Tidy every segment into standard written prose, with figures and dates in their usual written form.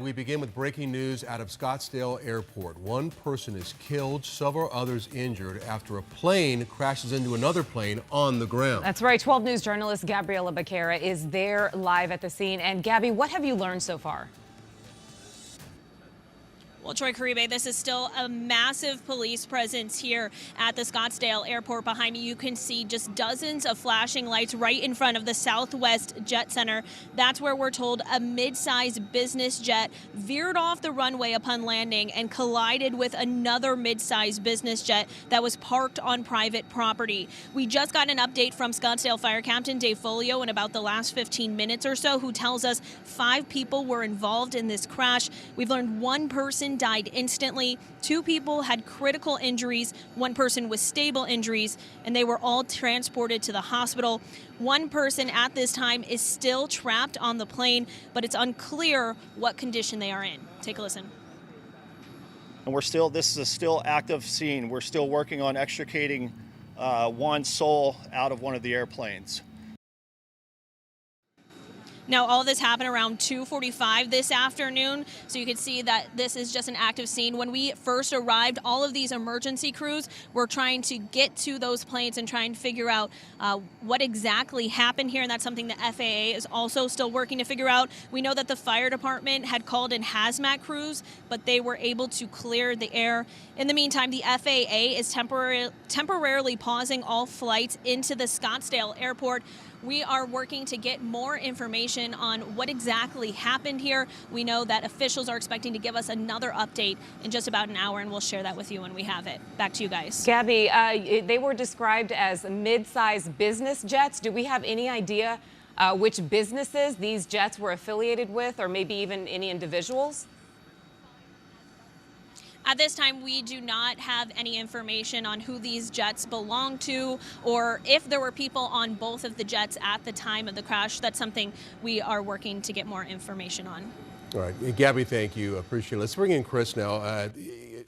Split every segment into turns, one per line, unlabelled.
We begin with breaking news out of Scottsdale Airport. One person is killed, several others injured after a plane crashes into another plane on the ground.
That's right. 12 News journalist Gabriela Becerra is there live at the scene. And Gabby, what have you learned so far?
Well, Troy Caribe, this is still a massive police presence here at the Scottsdale Airport. Behind me, you can see just dozens of flashing lights right in front of the Southwest Jet Center. That's where we're told a mid-sized business jet veered off the runway upon landing and collided with another mid-sized business jet that was parked on private property. We just got an update from Scottsdale Fire Captain Dave Folio in about the last 15 minutes or so, who tells us 5 people were involved in this crash. We've learned one person died instantly. 2 people had critical injuries. 1 person with stable injuries, and they were all transported to the hospital. 1 person at this time is still trapped on the plane, but it's unclear what condition they are in. Take a listen.
And this is a still active scene. We're still working on extricating one soul out of one of the airplanes.
Now, all this happened around 2:45 this afternoon, so you can see that this is just an active scene. When we first arrived, all of these emergency crews were trying to get to those planes and try and figure out what exactly happened here, and that's something the FAA is also still working to figure out. We know that the fire department had called in hazmat crews, but they were able to clear the air. In the meantime, the FAA is temporarily pausing all flights into the Scottsdale Airport. We are working to get more information on what exactly happened here. We know that officials are expecting to give us another update in just about an hour, and we'll share that with you when we have it. Back to you guys.
Gabby, they were described as mid-sized business jets. Do we have any idea which businesses these jets were affiliated with, or maybe even any individuals?
At this time, we do not have any information on who these jets belong to or if there were people on both of the jets at the time of the crash. That's something we are working to get more information on.
All right, Gabby, thank you. Appreciate it. Let's bring in Chris now.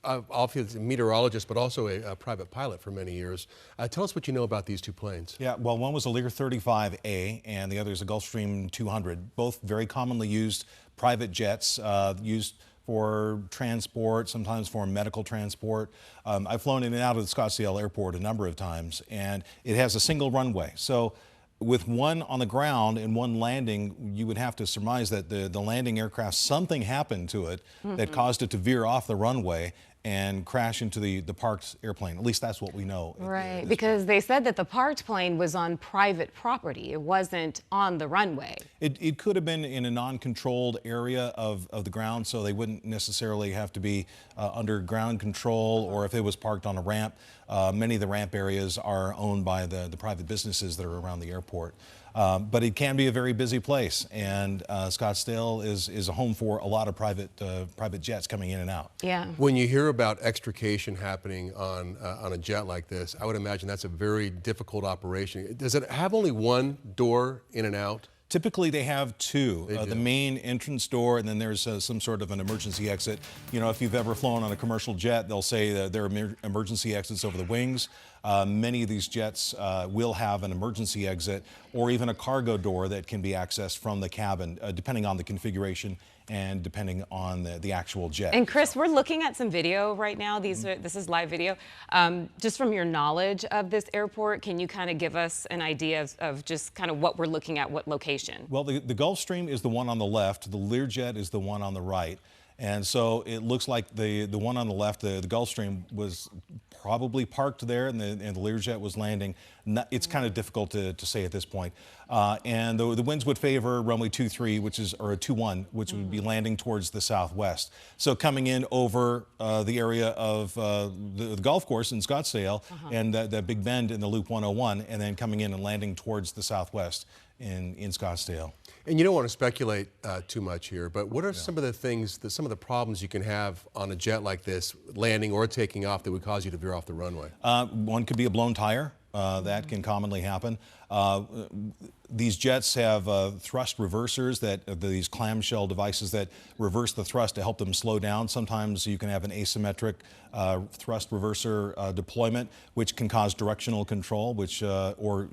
Obviously a meteorologist, but also a private pilot for many years. Tell us what you know about these 2 planes.
Yeah, well, one was a Lear 35A and the other is a Gulfstream 200. Both very commonly used private jets, used for transport, sometimes for medical transport. I've flown in and out of the Scottsdale Airport a number of times, and it has a single runway. So with one on the ground and one landing, you would have to surmise that the landing aircraft, something happened to it that caused it to veer off the runway and crash into the parked airplane. At least that's what we know.
Right, because they said that the parked plane was on private property. It wasn't on the runway.
It could have been in a non-controlled area of the ground, so they wouldn't necessarily have to be under ground control, or if it was parked on a ramp. Many of the ramp areas are owned by the private businesses that are around the airport. But it can be a very busy place, and Scottsdale is a home for a lot of private jets coming in and out.
Yeah.
When you hear about extrication happening on a jet like this, I would imagine that's a very difficult operation. Does it have only one door in and out?
Typically, they have 2, the main entrance door, and then there's some sort of an emergency exit. You know, if you've ever flown on a commercial jet, they'll say that there are emergency exits over the wings. Many of these jets will have an emergency exit or even a cargo door that can be accessed from the cabin, depending on the configuration and depending on the actual jet.
And Chris, we're looking at some video right now. This is live video. Just from your knowledge of this airport, can you kind of give us an idea of just kind of what we're looking at, what location?
Well, the Gulfstream is the one on the left. The Learjet is the one on the right. And so it looks like the one on the left, the Gulfstream, was probably parked there, and the Learjet was landing. It's kind of difficult to say at this point. And the winds would favor runway 23, or a 21, which would be landing towards the southwest. So coming in over the area of the golf course in Scottsdale and that big bend in the Loop 101, and then coming in and landing towards the southwest in Scottsdale.
And you don't want to speculate too much here, but what are some of the things, some of the problems you can have on a jet like this, landing or taking off, that would cause you to veer off the runway?
One could be a blown tire. That can commonly happen. These jets have thrust reversers, these clamshell devices that reverse the thrust to help them slow down. Sometimes you can have an asymmetric thrust reverser deployment, which can cause directional control, or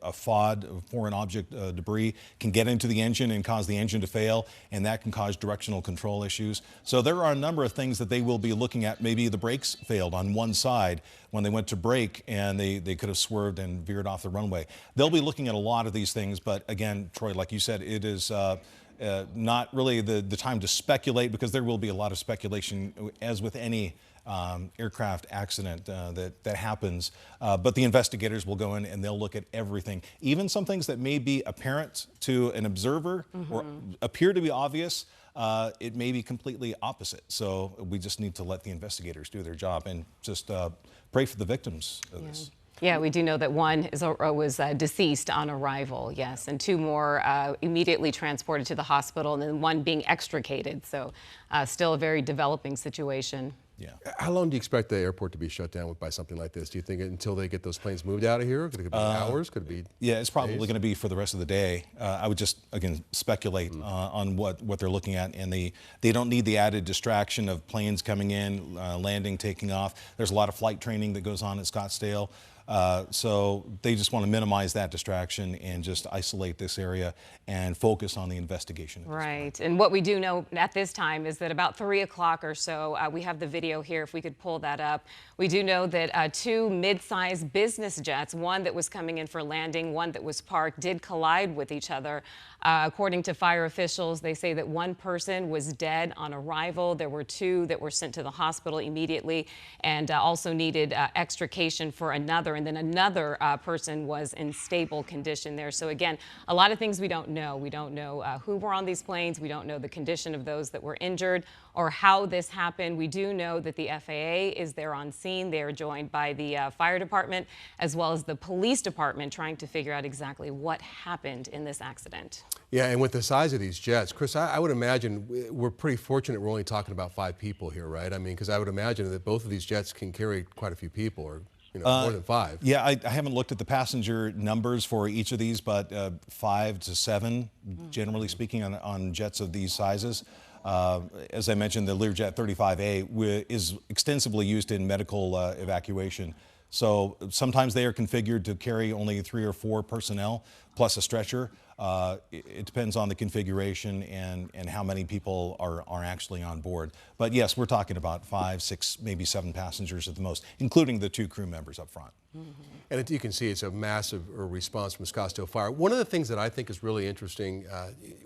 a FOD, foreign object debris, can get into the engine and cause the engine to fail, and that can cause directional control issues. So there are a number of things that they will be looking at. Maybe the brakes failed on one side when they went to brake, and they could have swerved and veered off the runway. They'll be looking at a lot of these things, but again, Troy, like you said, it is not really the time to speculate, because there will be a lot of speculation, as with any aircraft accident that happens. But the investigators will go in and they'll look at everything, even some things that may be apparent to an observer or appear to be obvious. It may be completely opposite. So we just need to let the investigators do their job and just pray for the victims of this.
Yeah, we do know that one was deceased on arrival, yes, and two more immediately transported to the hospital, and then one being extricated. So still a very developing situation.
Yeah.
How long do you expect the airport to be shut down by something like this? Do you think until they get those planes moved out of here? Could it be hours? Could it be
Yeah, it's probably
days?
going to be for the rest of the day. I would just, again, speculate on what they're looking at. And they don't need the added distraction of planes coming in, landing, taking off. There's a lot of flight training that goes on at Scottsdale. So they just want to minimize that distraction and just isolate this area and focus on the investigation.
Right. And what we do know at this time is that about 3 o'clock or so, we have the video here, if we could pull that up. We do know that two mid-sized business jets, one that was coming in for landing, one that was parked, did collide with each other. According to fire officials, they say that one person was dead on arrival. There were two that were sent to the hospital immediately and also needed extrication for another. And then another person was in stable condition there. So again, a lot of things we don't know. We don't know who were on these planes. We don't know the condition of those that were injured or how this happened. We do know that the FAA is there on scene. They are joined by the fire department as well as the police department, trying to figure out exactly what happened in this accident.
Yeah, and with the size of these jets, Chris, I would imagine we're pretty fortunate we're only talking about 5 people here, right? I mean, because I would imagine that both of these jets can carry quite a few people, or more than 5.
Yeah, I haven't looked at the passenger numbers for each of these, but 5 to 7, generally speaking, on jets of these sizes. As I mentioned, the Learjet 35A is extensively used in medical evacuation. So sometimes they are configured to carry only 3 or 4 personnel plus a stretcher. It depends on the configuration and how many people are actually on board. But yes, we're talking about 5, 6, maybe 7 passengers at the most, including the 2 crew members up front.
And you can see it's a massive response from Scottsdale Fire. One of the things that I think is really interesting,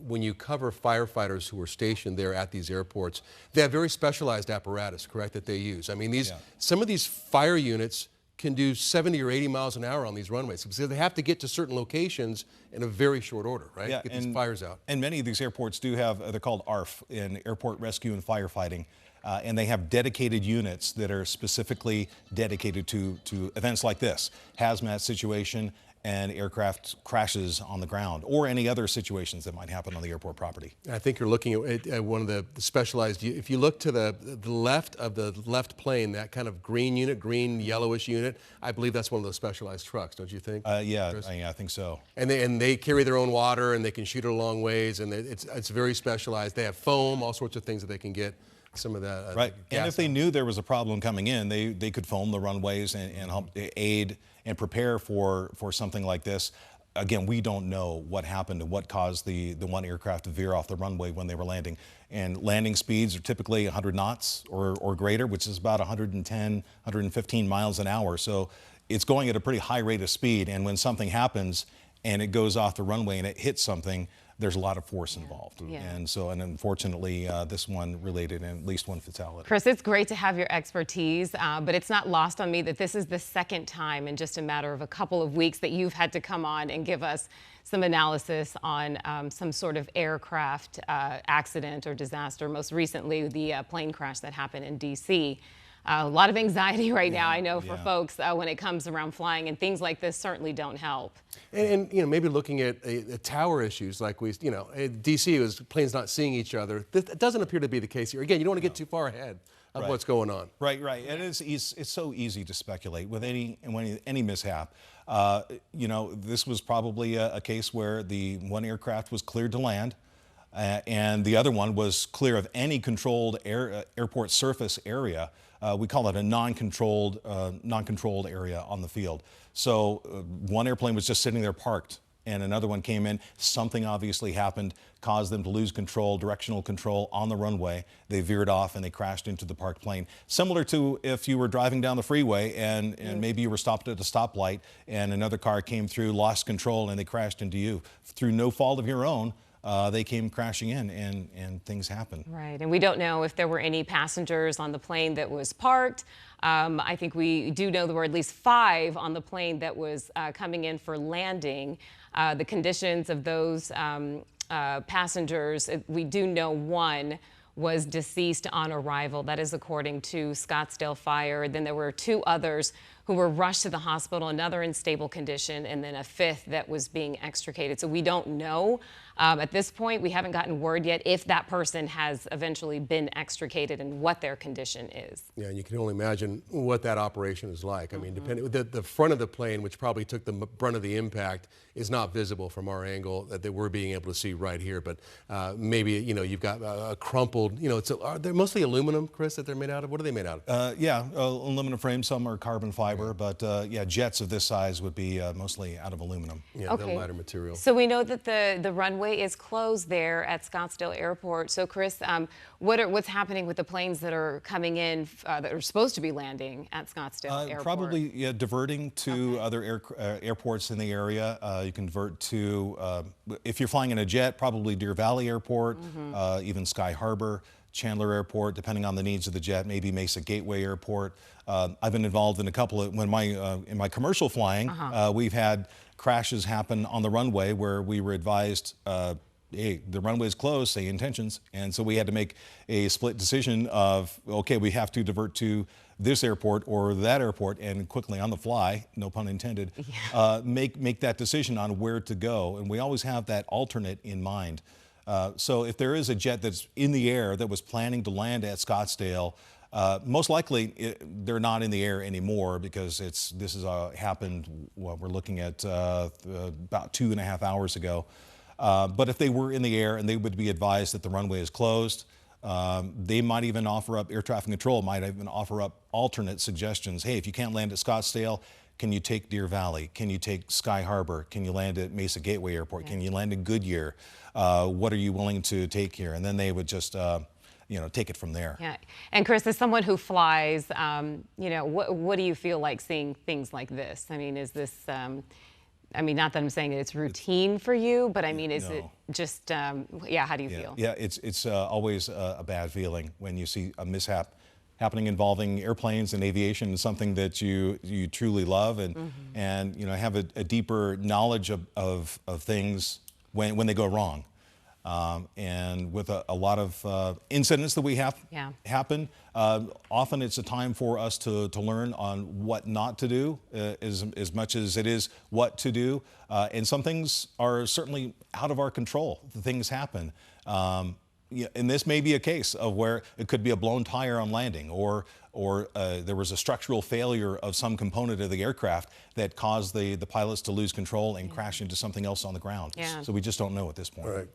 when you cover firefighters who are stationed there at these airports, they have very specialized apparatus, correct, that they use. I mean, some of these fire units can do 70 or 80 miles an hour on these runways, because they have to get to certain locations in a very short order, right?
Yeah,
get these fires out.
And many of these airports do have, they're called ARF, in Airport Rescue and Firefighting. And they have dedicated units that are specifically dedicated to events like this, hazmat situation and aircraft crashes on the ground, or any other situations that might happen on the airport property.
I think you're looking at one of the specialized, if you look to the left of the left plane, that kind of green unit, green yellowish unit, I believe that's one of those specialized trucks, don't you think?
Yeah, I think so.
And they carry their own water, and they can shoot it a long ways, and it's very specialized. They have foam, all sorts of things that they can get some of that.
Right, and if they knew there was a problem coming in, they could foam the runways and help aid and prepare for something like this. Again, we don't know what happened and what caused the one aircraft to veer off the runway when they were landing. And landing speeds are typically 100 knots or greater, which is about 110, 115 miles an hour. So it's going at a pretty high rate of speed. And when something happens and it goes off the runway and it hits something, there's a lot of force involved.
Yeah.
And unfortunately, this one related in at least one fatality.
Chris, it's great to have your expertise, but it's not lost on me that this is the second time in just a matter of a couple of weeks that you've had to come on and give us some analysis on some sort of aircraft accident or disaster. Most recently, the plane crash that happened in D.C. A lot of anxiety right now, I know, for folks when it comes around flying, and things like this certainly don't help.
And maybe looking at tower issues like DC was planes not seeing each other. That doesn't appear to be the case here. Again, you don't want to get too far ahead of what's going on.
Right. And it's so easy to speculate with any mishap. You know, this was probably a case where the one aircraft was cleared to land, and the other one was clear of any controlled airport surface area. We call it a non-controlled area on the field. So one airplane was just sitting there parked, and another one came in. Something obviously happened, caused them to lose control, directional control on the runway. They veered off and they crashed into the parked plane. Similar to if you were driving down the freeway and maybe you were stopped at a stoplight and another car came through, lost control, and they crashed into you. Through no fault of your own, they came crashing in, and things happen.
Right, and we don't know if there were any passengers on the plane that was parked. I think we do know there were at least 5 on the plane that was coming in for landing. The conditions of those passengers, we do know one was deceased on arrival. That is according to Scottsdale Fire. Then there were 2 others who were rushed to the hospital, another in stable condition, and then a 5th that was being extricated. So we don't know. At this point, we haven't gotten word yet if that person has eventually been extricated and what their condition is.
Yeah, and you can only imagine what that operation is like. I mean, depending, the front of the plane, which probably took the brunt of the impact, is not visible from our angle that we're being able to see right here. But maybe, you know, you've got a crumpled, you know, are they mostly aluminum, Chris, that they're made out of? What are they made out of?
Yeah, aluminum frames. Some are carbon fiber, but yeah, jets of this size would be mostly out of aluminum.
Yeah,
Okay.
the lighter material.
So we know that the runway is closed there at Scottsdale Airport. So Chris, what's happening with the planes that are coming in that are supposed to be landing at Scottsdale Airport?
Probably diverting to other airports in the area. You can divert to, if you're flying in a jet, probably Deer Valley Airport, even Sky Harbor, Chandler Airport, depending on the needs of the jet, maybe Mesa Gateway Airport. I've been involved in a couple of, in my commercial flying, we've had crashes happen on the runway where we were advised, hey, the runway is closed, say intentions, and so we had to make a split decision of, okay, we have to divert to this airport or that airport, and quickly on the fly, no pun intended, make that decision on where to go, and we always have that alternate in mind. So if there is a jet that's in the air that was planning to land at Scottsdale, most likely they're not in the air anymore because this has happened, well, we're looking at about 2.5 hours ago. But if they were in the air and they would be advised that the runway is closed, they might even offer up, air traffic control might even offer up alternate suggestions. Hey, if you can't land at Scottsdale, can you take Deer Valley? Can you take Sky Harbor? Can you land at Mesa Gateway Airport? Can you land in Goodyear? What are you willing to take here? And then they would just, you know, take it from there.
Yeah, and Chris, as someone who flies, you know, what do you feel like seeing things like this? I mean, is this, I mean, not that I'm saying that it's routine for you, but I mean, is it just, yeah, how do you feel?
Yeah, it's always a bad feeling when you see a mishap happening involving airplanes and aviation, something that you truly love and you know, have a deeper knowledge of things when they go wrong. And with a lot of incidents that we have happen, often it's a time for us to learn on what not to do as much as it is what to do. And some things are certainly out of our control. Things happen. And this may be a case of where it could be a blown tire on landing, or there was a structural failure of some component of the aircraft that caused the pilots to lose control and crash into something else on the ground. So we just don't know at this point.
Right.